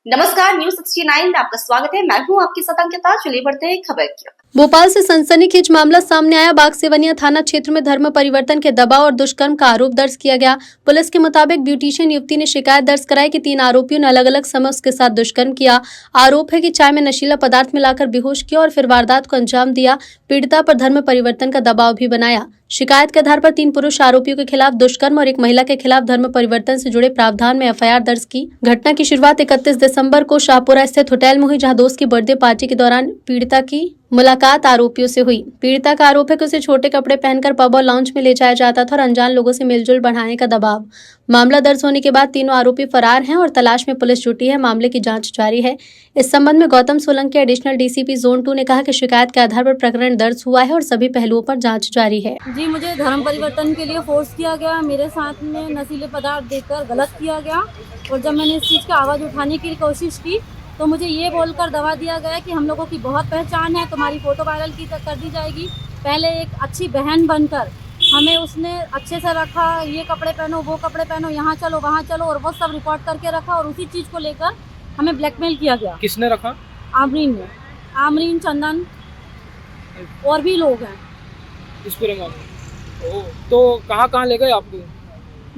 नमस्कार, न्यूज 69 में आपका स्वागत है। मैं हूं आपके साथ अंकिता। चलिए बढ़ते हैं खबर की। भोपाल से सनसनीखेज मामला सामने आया। बागसेवनिया थाना क्षेत्र में धर्म परिवर्तन के दबाव और दुष्कर्म का आरोप दर्ज किया गया। पुलिस के मुताबिक ब्यूटिशियन युवती ने शिकायत दर्ज कराई कि 3 आरोपियों ने अलग अलग समय उसके साथ दुष्कर्म किया। आरोप है कि चाय में नशीला पदार्थ मिलाकर बेहोश किया और फिर वारदात को अंजाम दिया। पीड़िता पर धर्म परिवर्तन का दबाव भी बनाया। शिकायत के आधार पर 3 पुरुष आरोपियों के खिलाफ दुष्कर्म और एक महिला के खिलाफ धर्म परिवर्तन से जुड़े प्रावधान में एफआईआर दर्ज की। घटना की शुरुआत 31 दिसंबर को शाहपुरा स्थित होटल में हुई, जहां दोस्त की बर्थडे पार्टी के दौरान पीड़िता की मुलाकात आरोपियों से हुई। पीड़िता का आरोप है कि उसे छोटे कपड़े पहनकर पब और लाउंज में ले जाया जाता था और अनजान लोगों से मिलजुल बढ़ाने का दबाव। मामला दर्ज होने के बाद तीनों आरोपी फरार हैं और तलाश में पुलिस जुटी है। मामले की जांच जारी है। इस संबंध में Gautam Solanki additional DCP zone 2 ने कहा कि शिकायत के आधार पर प्रकरण दर्ज हुआ है और सभी पहलुओं पर जांच जारी है। जी, मुझे धर्म परिवर्तन के लिए फोर्स किया गया। मेरे साथ में नशीले पदार्थ देकर गलत किया गया और जब मैंने इस चीज़ की आवाज़ उठाने की कोशिश की तो मुझे ये बोलकर दबा दिया गया कि हम लोगों की बहुत पहचान है, तुम्हारी फ़ोटो वायरल कर दी जाएगी। पहले एक अच्छी बहन बनकर हमें उसने अच्छे से रखा, ये कपड़े पहनो, वो कपड़े पहनो, यहाँ चलो, वहाँ चलो, और वो सब रिकॉर्ड करके रखा और उसी चीज़ को लेकर हमें ब्लैकमेल किया गया। किसने रखा? आमरीन ने, आमरीन, चंदन और भी लोग हैं इस पूरे मामले। तो कहाँ ले गए आपको?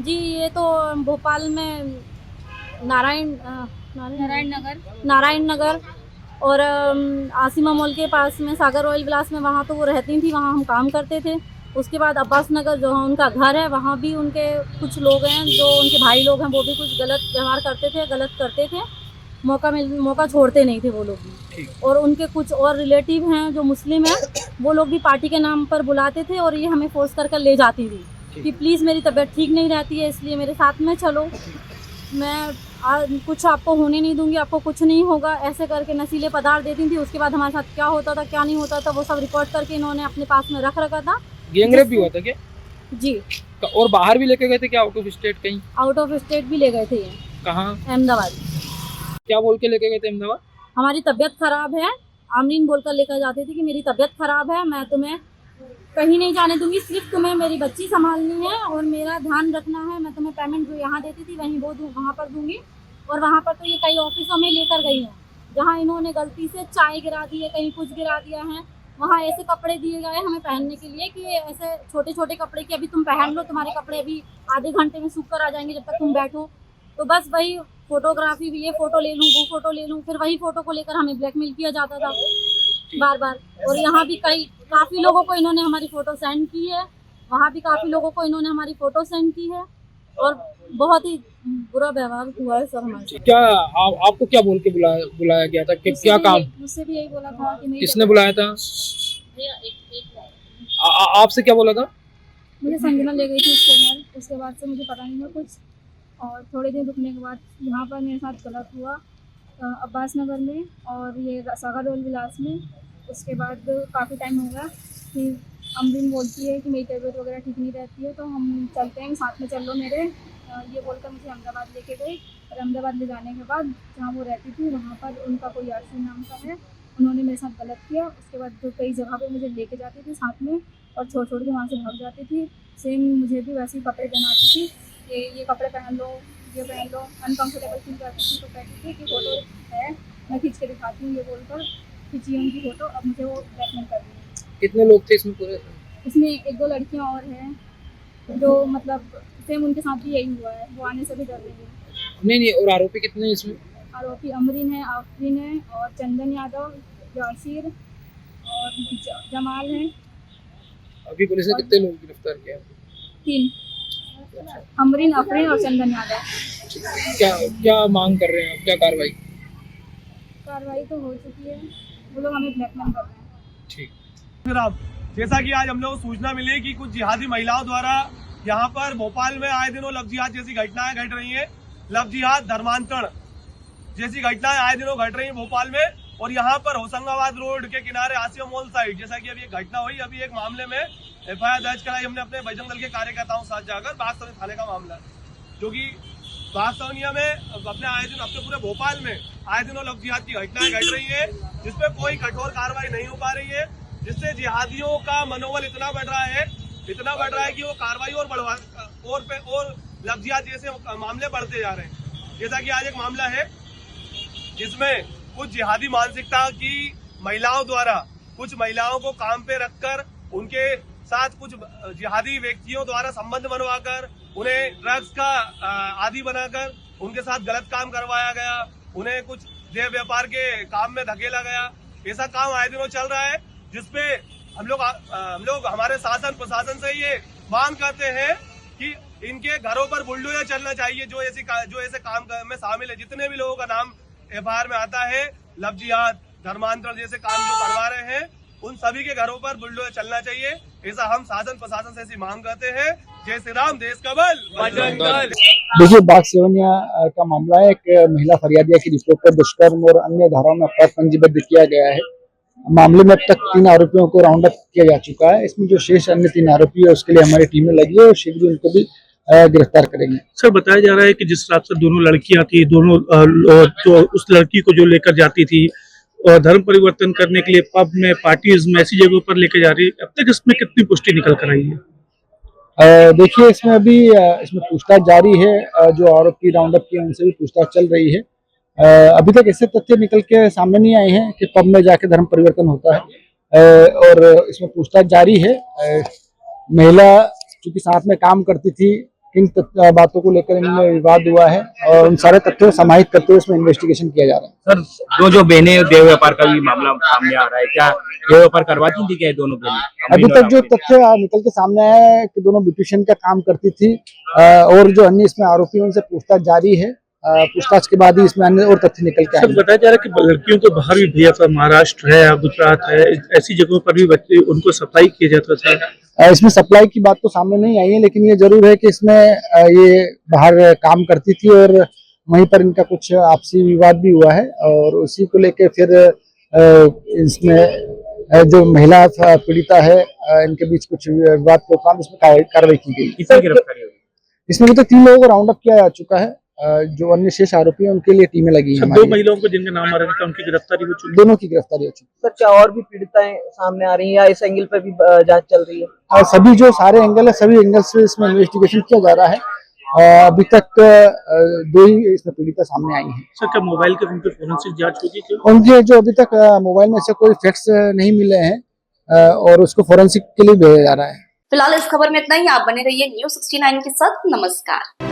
जी, ये तो भोपाल में नारायण नगर और आसिमा मॉल के पास में सागर रॉयल विलास में, वहाँ तो वो रहती थी, वहाँ हम काम करते थे। उसके बाद अब्बास नगर जो उनका घर है, वहाँ भी उनके कुछ लोग हैं जो उनके भाई लोग हैं, वो भी कुछ गलत व्यवहार करते थे। मौका छोड़ते नहीं थे वो लोग भी। और उनके कुछ और रिलेटिव हैं जो मुस्लिम हैं, वो लोग भी पार्टी के नाम पर बुलाते थे और ये हमें फोर्स कर ले जाती थी कि प्लीज़ मेरी तबीयत ठीक नहीं रहती है, इसलिए मेरे साथ में चलो, मैं कुछ आपको होने नहीं दूंगी, आपको कुछ नहीं होगा, ऐसे करके नशीले पदार्थ देती थी। उसके बाद हमारे साथ क्या होता था, क्या नहीं होता था, वो सब रिकॉर्ड करके इन्होंने अपने पास में रखा था। गैंगरेप भी हुआ था क्या? जी। और बाहर भी लेके गए थे क्या? Out of state? कहीं आउट ऑफ स्टेट भी ले गए थे। ये कहाँ? अहमदाबाद। क्या बोल के लेके गए थे अहमदाबाद? हमारी तबीयत खराब है, आमरीन बोलकर लेकर जाती थी कि मेरी तबीयत खराब है, मैं तुम्हें कहीं नहीं जाने दूंगी, सिर्फ तुम्हें मेरी बच्ची संभालनी है और मेरा ध्यान रखना है। मैं तुम्हें पेमेंट जो यहाँ देती थी वहीं वो वहाँ पर दूंगी। और वहाँ पर तो ये कई ऑफिसों में लेकर गई हैं जहाँ इन्होंने गलती से चाय गिरा दी है, कहीं कुछ गिरा दिया है। वहाँ ऐसे कपड़े दिए गए हमें पहनने के लिए कि ऐसे छोटे छोटे कपड़े कि अभी तुम पहन लो, तुम्हारे कपड़े अभी आधे घंटे में सूख कर आ जाएंगे जब तक तुम बैठो। तो बस वही फोटोग्राफी, ये फ़ोटो ले लूँ, वो फ़ोटो ले लूँ, फिर वही फ़ोटो को लेकर हमें ब्लैकमेल किया जाता था बार बार। और यहाँ भी काफ़ी लोगों को इन्होंने हमारी फ़ोटो सेंड की है, वहाँ भी काफ़ी लोगों को इन्होंने हमारी फ़ोटो सेंड की है और बहुत ही बुरा व्यवहार हुआ है सर हमारे। क्या आपको क्या बोल के बुलाया गया था? क्या काम? मुझसे भी यही बोला था कि किसने बुलाया था? आपसे क्या बोला था? मुझे संजना ले गई थी उसके बाद से मुझे पता नहीं था कुछ। और थोड़े दिन रुकने के बाद यहाँ पर मेरे साथ गलत हुआ अब्बास नगर में और ये सागर रोल विलास में। उसके बाद काफ़ी टाइम हो गया कि अमरीन बोलती है कि मेरी तबीयत वगैरह ठीक नहीं रहती है, तो हम चलते हैं, साथ में चल लो मेरे, ये बोलकर मुझे अहमदाबाद लेके गई। और अहमदाबाद ले जाने के बाद जहाँ वो रहती थी वहाँ पर उनका कोई यासीन नाम का है, उन्होंने मेरे साथ गलत किया। उसके बाद जो कई जगह पे मुझे लेके जाती थी साथ में और छोड़ के वहाँ से भाग जाती थी। सेम मुझे भी वैसे ही कपड़े पहनाती थी कि ये कपड़े पहन लो, ये पहन लो। अनकम्फर्टेबल फील करती थी तो कहती थी कि फ़ोटो है, मैं खींच के दिखाती हूँ, ये बोलकर खींची उनकी फ़ोटो। अब मुझे वो ब्लैकमेल कर रही है। कितने लोग थे इसमें पूरे? इसमें 1-2 लड़कियाँ और हैं जो मतलब सेम उनके साथ भी यही हुआ है, वो आने से भी डर रही है। नहीं। और आरोपी कितने हैं इसमें? आरोपी अमरीन है, आफरीन है और चंदन यादव, यासिर और जमाल है। अभी पुलिस ने कितने लोग गिरफ्तार किया? 3, अमरीन, आफरीन और चंदन यादव। क्या मांग कर रहे हैं? क्या कार्रवाई तो हो चुकी है, वो लोग हमें ब्लैकमेल कर रहे हैं। ठीक। जैसा कि आज हम लोग को सूचना मिली कि कुछ जिहादी महिलाओं द्वारा यहाँ पर भोपाल में आए दिनों लव जिहाद जैसी घटनाएं घट रही हैं। लव जिहाद, धर्मांतरण जैसी घटनाएं आए दिनों घट रही हैं भोपाल में। और यहाँ पर होशंगाबाद रोड के किनारे आसिया मॉल साइड, जैसा कि अभी एक घटना हुई, अभी एक मामले में एफआईआर दर्ज कराई हमने अपने बजरंग दल के कार्यकर्ताओं के साथ जाकर। बागसवनिया थाने का मामला जो कि बागसवनिया में अपने पूरे भोपाल में आए दिनों लव जिहाद की घटनाएं घट रही है, जिसपे कोई कठोर कार्रवाई नहीं हो पा रही है, जिससे जिहादियों का मनोबल इतना बढ़ रहा है कि वो कार्रवाई और लव जिहाद जैसे मामले बढ़ते जा रहे हैं। जैसा कि आज एक मामला है जिसमें कुछ जिहादी मानसिकता की महिलाओं द्वारा कुछ महिलाओं को काम पे रखकर उनके साथ कुछ जिहादी व्यक्तियों द्वारा संबंध बनवाकर उन्हें ड्रग्स का आदी बनाकर उनके साथ गलत काम करवाया गया, उन्हें कुछ देह व्यापार के काम में धकेला गया। ऐसा काम आए दिनों चल रहा है, जिसपे हम लोग हमारे शासन प्रशासन से ये मांग करते हैं कि इनके घरों पर बुलडोजर चलना चाहिए। जो ऐसे काम में शामिल है, जितने भी लोगों का नाम एफआईआर में आता है, लव जिहाद, धर्मांतरण जैसे काम जो करवा रहे हैं, उन सभी के घरों पर बुलडोजर चलना चाहिए। ऐसा हम शासन प्रशासन से ऐसी मांग करते हैं। जय श्री राम, देश का बल, बजरंग दल। देखिए, बाग सेवनिया का मामला है। एक महिला फरियादिया की रिपोर्ट पर दुष्कर्म और अन्य धाराओं में अपराध पंजीबद्ध किया गया है। मामले में अब तक 3 आरोपियों को राउंड अप किया जा चुका है। इसमें जो शेष अन्य 3 आरोपी है, उसके लिए हमारी टीमें लगी है और शीघ्र उनको भी गिरफ्तार करेंगे। सर, बताया जा रहा है कि जिस रात से दोनों लड़कियां थी, दोनों जो उस लड़की को जो लेकर जाती थी और धर्म परिवर्तन करने के लिए पब में, पार्टीज में, ऐसी जगहों पर लेकर जा रही है, अब तक इसमें कितनी पुष्टि निकल कर आई है? देखिए, इसमें अभी इसमें पूछताछ जारी है। जो आरोपी राउंड अप किए उनसे भी पूछताछ चल रही है। अभी तक ऐसे तथ्य निकल के सामने नहीं आए हैं कि पब में जाके धर्म परिवर्तन होता है, और इसमें पूछताछ जारी है। महिला चूंकि साथ में काम करती थी, किन बातों को लेकर इनमें विवाद हुआ है और उन सारे तथ्यों को समाहित करते हुए इसमें इन्वेस्टिगेशन किया जा रहा है। सर, जो बहनें देह व्यापार का भी मामला सामने आ रहा है, क्या देह व्यापार करवाती थी क्या दोनों बहनें? अभी तक जो तथ्य निकल के सामने आया है कि दोनों ब्यूटिशियन का काम करती थी, और जो अन्य इसमें आरोपी हैं उनसे पूछताछ जारी है। पूछताछ के बाद ही इसमें अन्य और तथ्य निकल के आए। सर, बताया जा रहा है कि लड़कियों को बाहर भी भेजा था, महाराष्ट्र है, गुजरात है, ऐसी जगहों पर भी बच्चे उनको सप्लाई किया जाता था। इसमें सप्लाई की बात तो सामने नहीं आई है, लेकिन ये जरूर है कि इसमें ये बाहर काम करती थी और वहीं पर इनका कुछ आपसी विवाद भी हुआ है, और उसी को लेकर फिर इसमें जो महिला पीड़िता है, इनके बीच कुछ विवाद के उपरांत इसमें कार्रवाई की गई। कितनी गिरफ्तारी हुई? इसमें तो 3 लोगों को राउंड अप किया जा चुका है। जो अन्य शेष आरोपी हैं उनके लिए टीमें लगी हैं। 2 महिलाओं को जिनके नाम आ रहे थे उनकी गिरफ्तारी हो चुकी है। दोनों की गिरफ्तारी हो चुकी है। सर, क्या और भी पीड़िताएं सामने आ रही हैं या इस एंगल पे भी जांच चल रही है? सभी जो सारे एंगल है, सभी एंगल से इसमें इन्वेस्टिगेशन किया जा रहा है। अभी तक 2 ही इसमें पीड़िता सामने आई हैं। सर, क्या मोबाइल के उनके फोरेंसिक जांच होगी क्या? उनके जो अभी तक मोबाइल में से कोई फैक्ट्स नहीं मिले हैं, और उसको फोरेंसिक के लिए भेजा जा रहा है। फिलहाल इस खबर में इतना ही। आप बने रहिए News 69 के साथ। नमस्कार।